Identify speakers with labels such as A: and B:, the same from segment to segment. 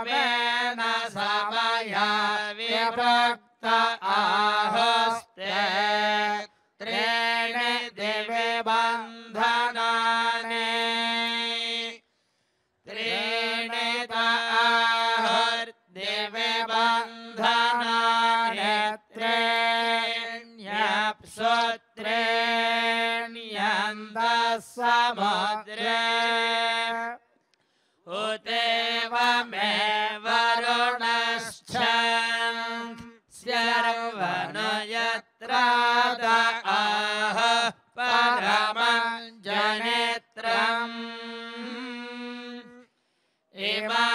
A: Main समय विभक्त आहुस्ते त्रीणि दिव्य बन्धनानि त्रीणि दिव्य बन्धनानि त्रीण्यप्सु त्रीण्यन्तः समुद्रे उतेव मे वरुणश्चन् सर्वनयत्राद आह परमं जनेत्रम् इमा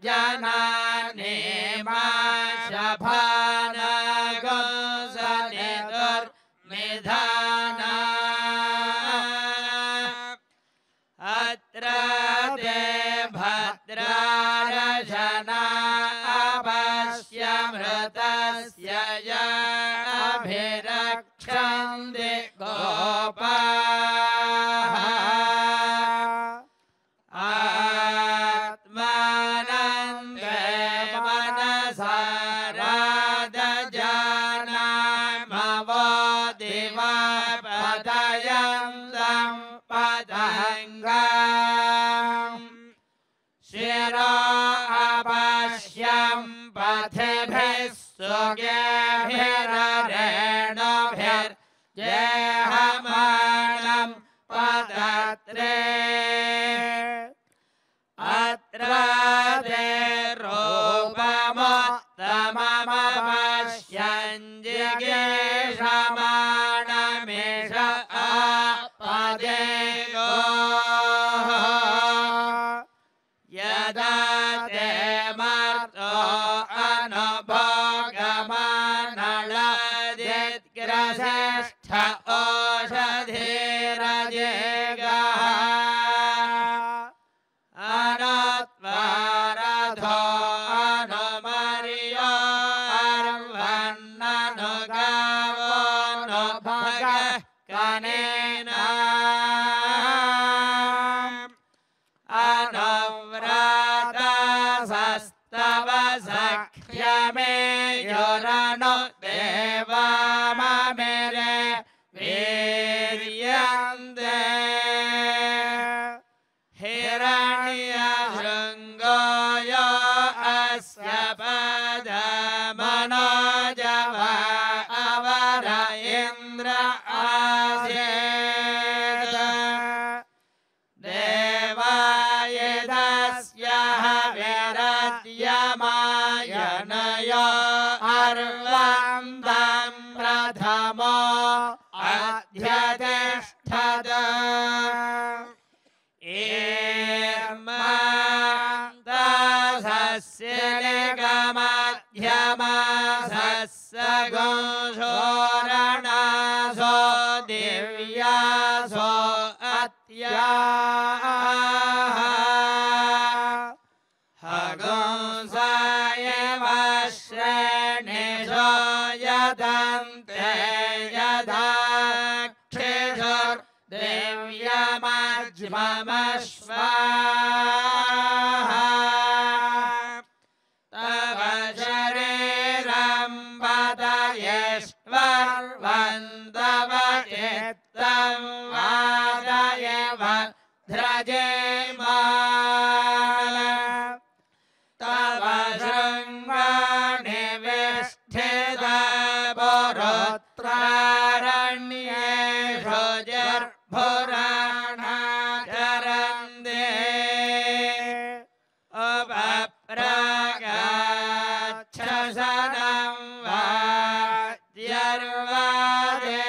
A: देवाजन्नवमार्जनानि मा शभानगोसनिदुर्निधाना अत्र ते भद्रारजना अपश्यमृतस्य अभिरक्षन्ति गोपाः आत्मानन्दे मनसा राधजानामवो दिवा पदयन्तं पतङ्गम् शिरो अपश्यं पथिभिः सुगेभिररेणुभिर्जेहमानं पदत्रे अत्र ते रूपमुत्तममपश्यन् जिगीषमाणमिष आपदे यदा ते मर्तो अनुभोगमानलदिग्रसिष्ठ ओषधिरजेगः अनत्वारथो अनुमर्यो अर्वन्ननुगावो नु भगः कनेन अनुव्रतसस्तव सख्यमेयुरनु देवाममिरे वीर्यन्ते हिरण्यशृङ्गो यो अस्य पदमनोजव अवर इन्द्र आसीत् देवायदस्य हविरद्यमायनयो अर्वन्दं प्रथमो अध्यतिष्ठद ईर्मान्दसस्यलिगमध्यमासस्य गोषोरणासो दिव्यासो अत्याः हगुंसायव श्रेणिषो यदन्ते यदाक्षिषुर्दिव्यमज्ममश्वाहा तव शरीरं वदयेष्वर्वन्दव चित्तं वादयव ध्रजेमाल तव शृङ्गाणि विष्ठितपुरुत्रारण्येषु जर्भुराणाचरन्ते उपप्रगच्छसनं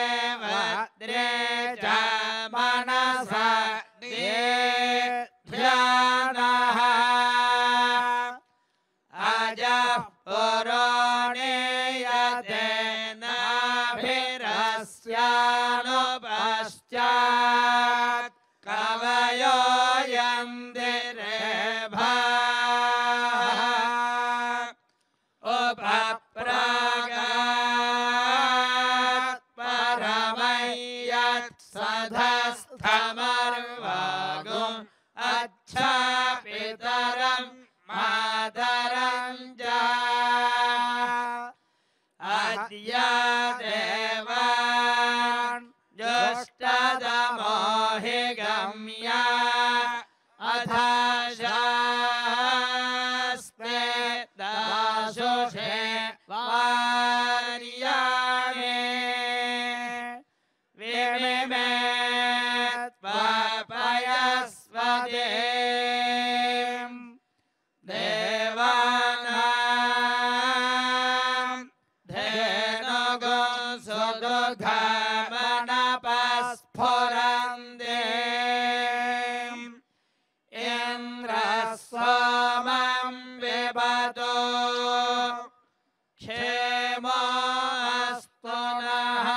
A: वाद्यर्वादेवद्रे च मनसा ध्यानः अजः पुराणेयते अद्य देवान् जुष्टतमो हि गम्या अथ शास्ते दाशुषे वार्याणे विमिमे त्वपयस्वतीं देवानां धेनुगुं सुदुःखमनपस्फुरन्तीं इन्द्रः सोमं विबतो क्षेमो अस्तु नः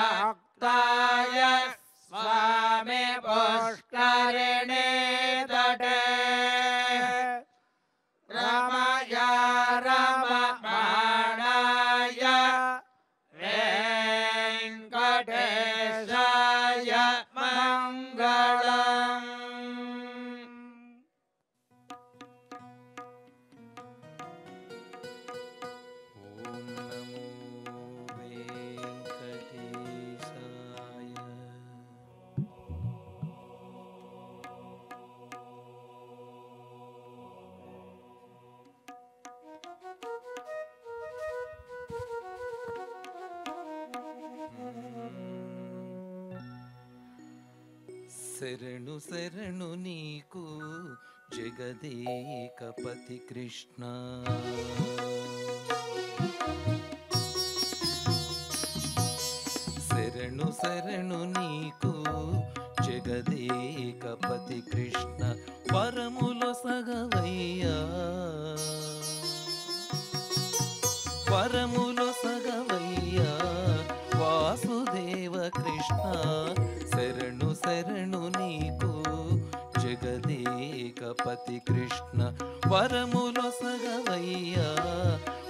A: श्रीवैकुण्ठविरक्ताय स्वामी पुष्करिणी तटे रमया रममाणाय वेङ्कटेशाय मङ्गलम्।
B: శరణు శరణు నీకు జగదేకపతి కృష్ణ శరణు శరణు నీకు జగదేకపతి కృష్ణ పరములో సగవయ్యా పరములో సగవయ్యా వాసుదేవ కృష్ణ శరణు శరణు నీకు జగదేకపతి కృష్ణ వరములో సగవయ్యా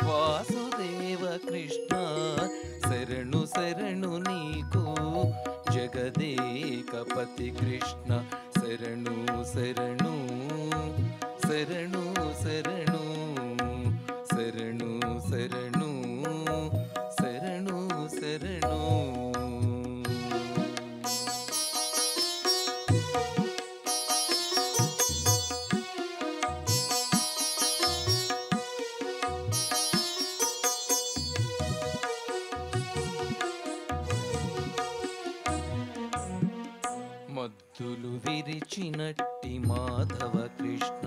B: వాసుదేవ కృష్ణ శరణు శరణు నీకు జగదేకపతి కృష్ణ శరణు శరణు శరణు శరణు శరణు శరణు శరణు శరణు మద్దులు విరిచినట్టి మాధవ కృష్ణ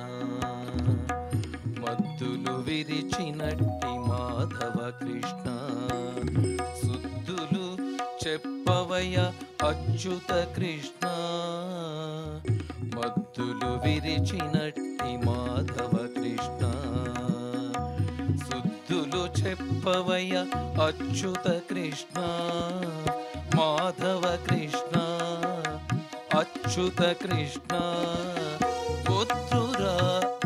B: మద్దులు విరిచినట్టి మాధవ కృష్ణ సుద్దులు చెప్పవయ అచ్యుత కృష్ణ మద్దులు విరిచినట్టి మాధవ కృష్ణ సుద్దులు చెప్పవయ అచ్యుత కృష్ణ మాధవ కృష్ణ అచ్యుత కృష్ణ ఉద్ధురా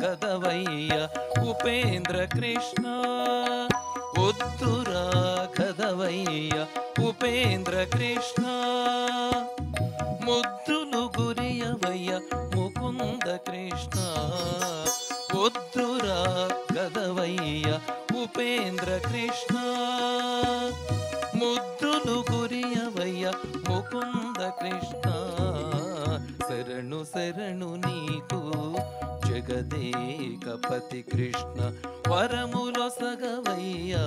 B: గదవయ్య ఉపేంద్ర కృష్ణ ఉద్ధురా గదవయ్య ఉపేంద్ర కృష్ణ ముద్దులు గురియవయ్య ముకుంద కృష్ణ ఉద్ధురా గదవయ్య ఉపేంద్ర కృష్ణ ముద్దులు గురియవయ్య ముకుంద కృష్ణ శరణు శరణు నీకు జగదేకపతి కృష్ణ వరములో సగవయ్యా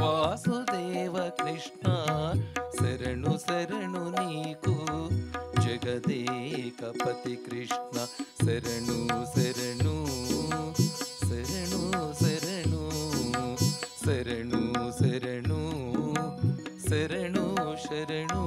B: వాసుదేవ కృష్ణ శరణు శరణు నీకు జగదేకపతి కృష్ణ శరణు శరణు శరణు శరణు శరణు శరణు శరణు శరణు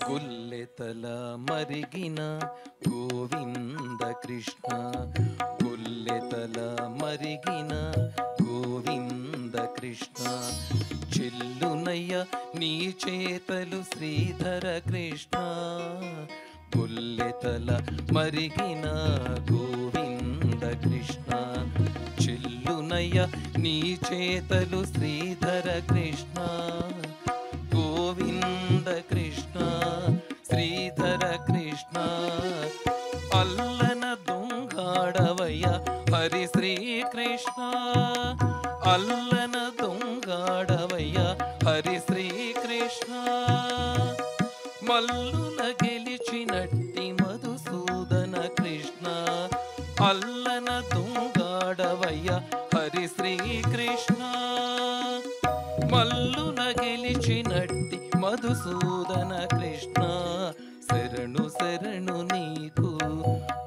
B: గుల్లెతల మరిగిన గోవింద కృష్ణ గుల్లెతల మరిగిన గోవింద కృష్ణ చెల్లునయ్య నీ చేతలు శ్రీధర కృష్ణ గొల్లెతల మరిగిన గోవింద కృష్ణ చెల్లునయ్య నీ చేతలు శ్రీధర కృష్ణ గోవింద కృష్ణ శ్రీధర కృష్ణ అల్లన దొంగాడవయ్య హరి శ్రీకృష్ణ అల్లన దొంగాడవయ్య హరి శ్రీకృష్ణ మల్లుల గెలిచినట్టి మధుసూదన కృష్ణ అల్లన దొంగాడవయ్య హరి శ్రీకృష్ణ మల్లుల గెలిచినట్టి మధుసూదన కృష్ణ శరణు శరణు నీకు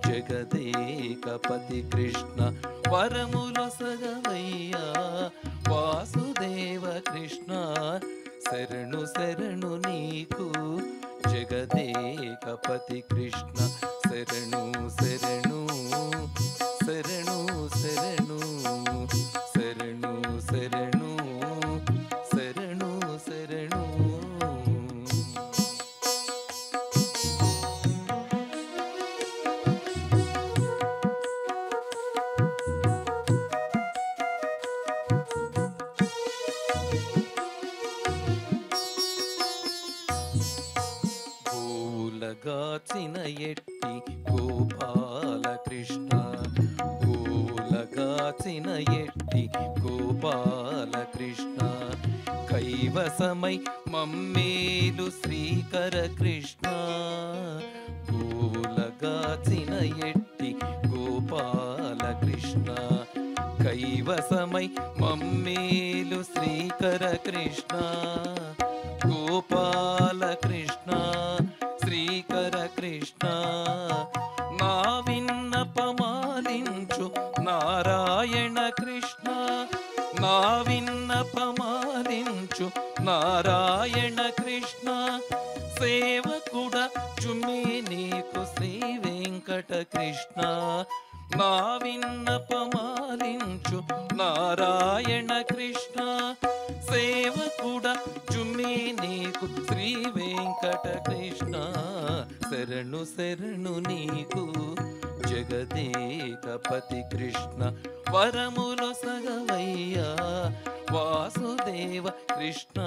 B: జగదేకపతి కృష్ణ వరములొసగవయ్యా వాసుదేవ కృష్ణ శరణు శరణు నీకు జగదేకపతి కృష్ణ శరణు శరణు శరణు శరణు శరణు శరణు శరణు శరణు గాచిన ఎట్టి గోపాలకృష్ణ గోలగాచిన ఎట్టి గోపాలకృష్ణ కైవసమై మమ్మేలు శ్రీకర కృష్ణ గోలగాచిన ఎట్టి గోపాలకృష్ణ కైవసమై మమ్మేలు శ్రీకర కృష్ణ గోపాలకృష్ణ శ్రీకర కృష్ణ నా విన్నపమాలించు నారాయణ కృష్ణ నా విన్నపమాలించు నారాయణ కృష్ణ సేవకుడ చుమ్మే నీకు శ్రీ వెంకట కృష్ణ నా విన్నపమాలించు నారాయణ కృష్ణ సేవకుడ చుమ్మే నీకు శ్రీ వెంకట కృష్ణ శరణు శరణు నీకు జగదేకపతి కృష్ణ వరములొసగవయ్యా వాసుదేవ కృష్ణ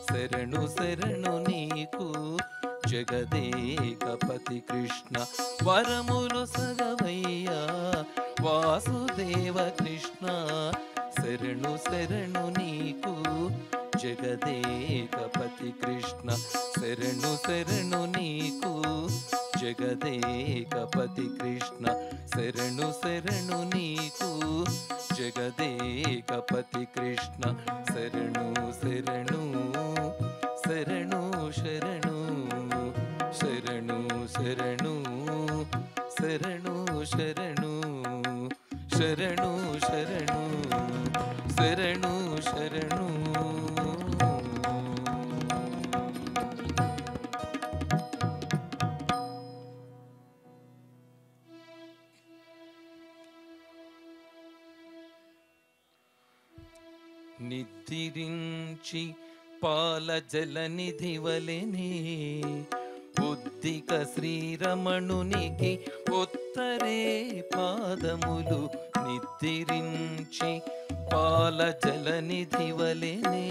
B: శరణు శరణు నీకు జగదేకపతి కృష్ణ వరములొసగవయ్యా వాసుదేవ కృష్ణ శరణు శరణు నీకు జగదేకపతి కృష్ణ శరణు శరణు నీకు జగదేకపతి కృష్ణ శరణు శరణు నీకు జగదేకపతి కృష్ణ శరణు శరణు శరణు శరణు శరణు శరణు శరణు శరణు శరణు శరణు శరణు శరణు నిద్రించి పాల జలనిధివలెనే బుద్ధిక శ్రీరమణునికి ఉత్తరే పాదములు నిద్రించి పాల జలనిధివలెనే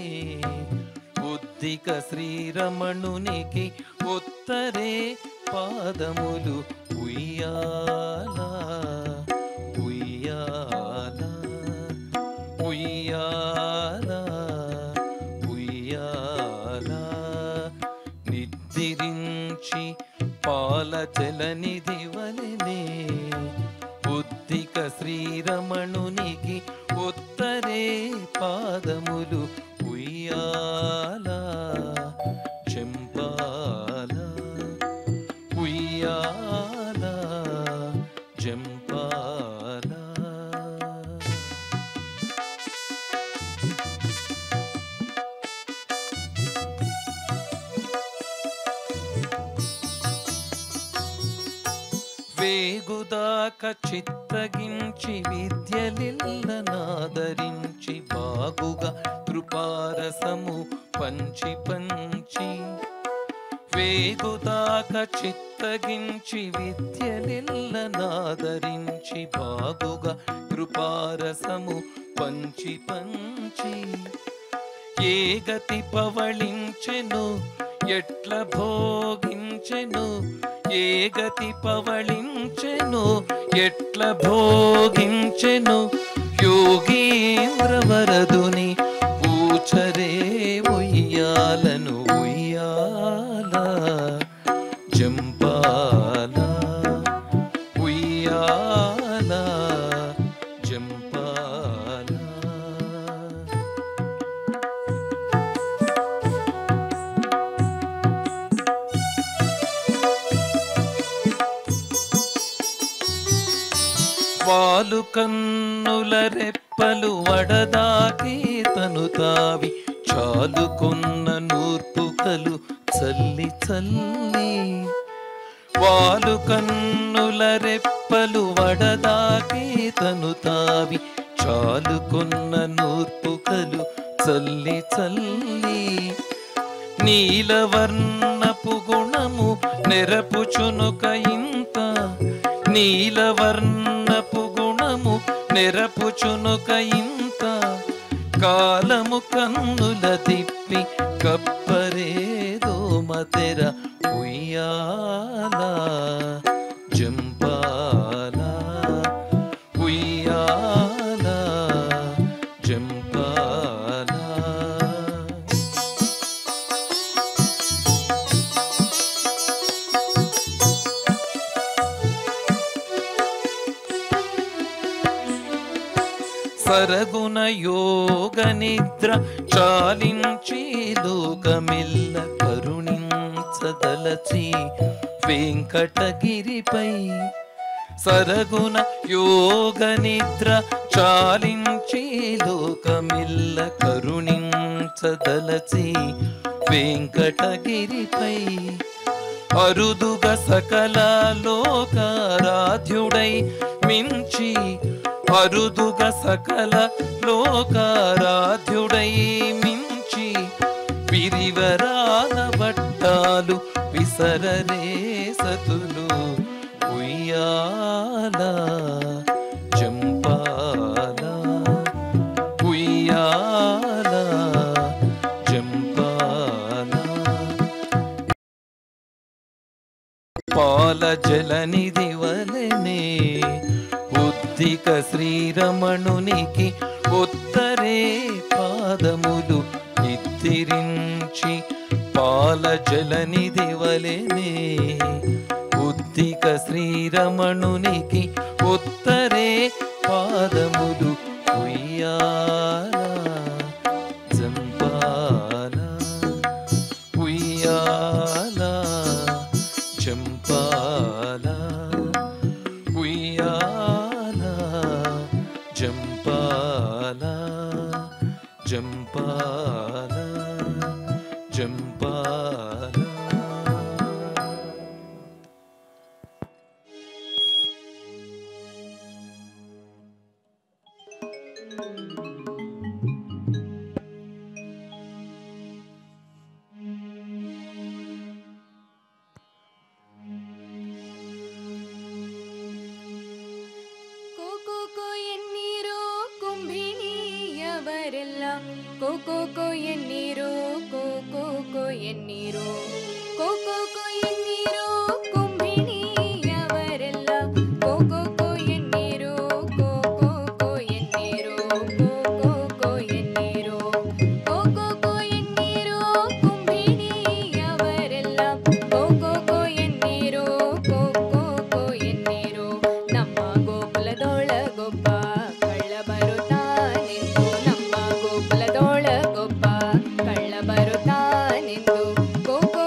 B: బుద్ధిక శ్రీరమణునికి ఉత్తరే పాదములు ఉయ్యాలా ఉయ్యాలా ఉయ్యాలా ఉయ్యాలా నిద్రించి పాల జలనిధివలెనే బుద్ధిక శ్రీరమణునికి ఉత్తరే పాదములు ఉయ్యాలా జంపాలా ఉయ్యాలా జంపాలా వేగుదాక చిత్తగించి విద్యలిల్లనాదరించి బాగుగా కృపారసము పంచి పంచి వేగుదాక చిత్తగించి విద్యలెల్లనాదరించి బాగుగా కృపారసము పంచి పంచి ఏ గతి పవళించెను ఎట్ల భోగించెను ఏ గతి పవళించెను ఎట్ల భోగించెను యోగీంద్రవరదుని ఊచరే ఉయ్యాలను ఉయ్యాల జంపాల ఉయ్యాల జంపాల. వాలు కన్నుల రెప్పలు వడదాకే తను తావి చాలుకొన్న నూర్పుకలు చల్లి చల్లి వాలు కన్నుల రెప్పలు వడదాకే తను తావి చాలుకొన్న నూర్పుకలు చల్లి చల్లి నీలవర్ణపు గుణము నెరపుచునుక ఇంత నీలవర్ణపు గుణము నెరపుచునుక ఇంత కాలము కన్నుల తిప్పి కప్పరేదో మతెర ఉయ్యాల జంపాల ఉయ్యాల జంపాల. సరగుణ యోగ నిద్ర చాలించి లోకమిల్ల కరుణించదలచి వెంకటగిరిపై సరగుణ యోగ నిద్ర చాలించి లోకమిల్ల కరుణించదలచి వెంకటగిరిపై అరుదుగ సకల లోకారాధ్యుడై మించి అరుదుగ సకల లోకారాధ్యుడై మించి విరివరాల వట్టాలు విసరరే సతులు ఉయ్యాల జంపాల ఉయ్యాల జంపాల. పాల జలనిధి వలెనే ఉద్దిక శ్రీరమణునికి ఉత్తరే పాదములు నిద్రించి పాల జలనిధి వలెనే ఉద్దిక శ్రీరమణునికి ఉత్తరే పాదములు ఉయ్యాల జంపాల ఉయ్యాల జంపాల ఉయ్యాల జంపాల జంపాల జంపాల.
C: ಕೋಕೋ ಎನ್ನೀರು ಕೋಕೋ ಎನ್ನೀರು ಕೋಕೋ ಎನ್ನೀರು ಕುಂಭಿಣಿಯವರೆಲ್ಲ ಕೋಕೋ ಎನ್ನೀರು ಕೋಕೋ ಎನ್ನೀರು ಕೋಕೋ ಎನ್ನೀರು ಕೋಕೋ ಎನ್ನೀರು ಕುಂಭಿಣಿಯವರೆಲ್ಲ ಕೋಕೋ ಎನ್ನೀರು ಕೋಕೋ ಎನ್ನೀರು ನಮ್ಮ ಗೋಕುಲದೊಳಗೊಬ್ಬ ಕಳ್ಳ ಬರುತ್ತಾನೆಂದು ನಮ್ಮ ಗೋಕುಲದೊಳಗೊಬ್ಬ ಕಳ್ಳ ಬರುತ್ತಾನೆಂದು ಕೋಕೋ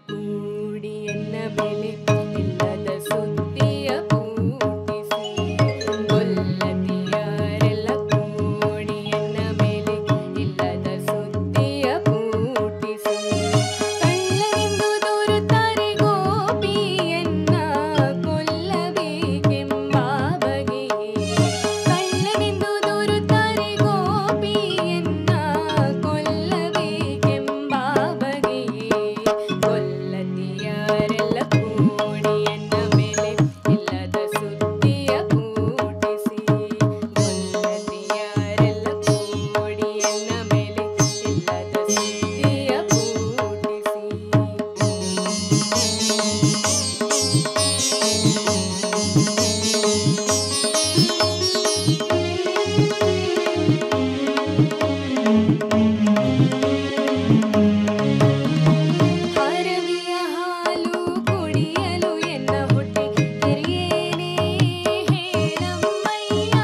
C: ಕೂಡಿ ಎನ್ನ ಬೆಲೆ ಇಲ್ಲದ ಸುದ್ದಿಯ ಪೂಟಿಸಿ ಗೊಲ್ಲತಿಯರೆಲ್ಲ ಕೂಡಿ ಎನ್ನ ಬೆಲೆ ಇಲ್ಲದ ಸುದ್ದಿಯ ಪೂಟಿಸಿ ಕಳ್ಳನೆಂದು ದೂರುತ್ತಾರೆ ಗೋಪಿಯನ್ನ ಕೊಲ್ಲಬೇಕೆಂಬ ಬಗೆಯೇ ಕಳ್ಳನೆಂದು ದೂರುತ್ತಾರೆ ಗೋಪಿಯನ್ನ ಕೊಲ್ಲಬೇಕೆಂಬ ಬಗೆಯೇ ಕೊಲ್ಲತಿಯರೆಲ್ಲ ಕೂಡಿ ಎನ್ನ ಮೇಲೆ ಇಲ್ಲದ ಸುದ್ದಿಯ ಪೂಟಿಸಿ ಕೊಲ್ಲತಿಯರೆಲ್ಲ ಕೂಡಿ ಎನ್ನ ಮೇಲೆ ಇಲ್ಲದ ಸುದ್ದಿಯ ಪೂಟಿಸಿ ಹರವಿಯ ಹಾಲು ಕುಡಿಯಲು ಎನ್ನ ಹೊಟ್ಟೆ ಕೆರೆಯೇನೇ ಹೇಳಮ್ಮಯ್ಯ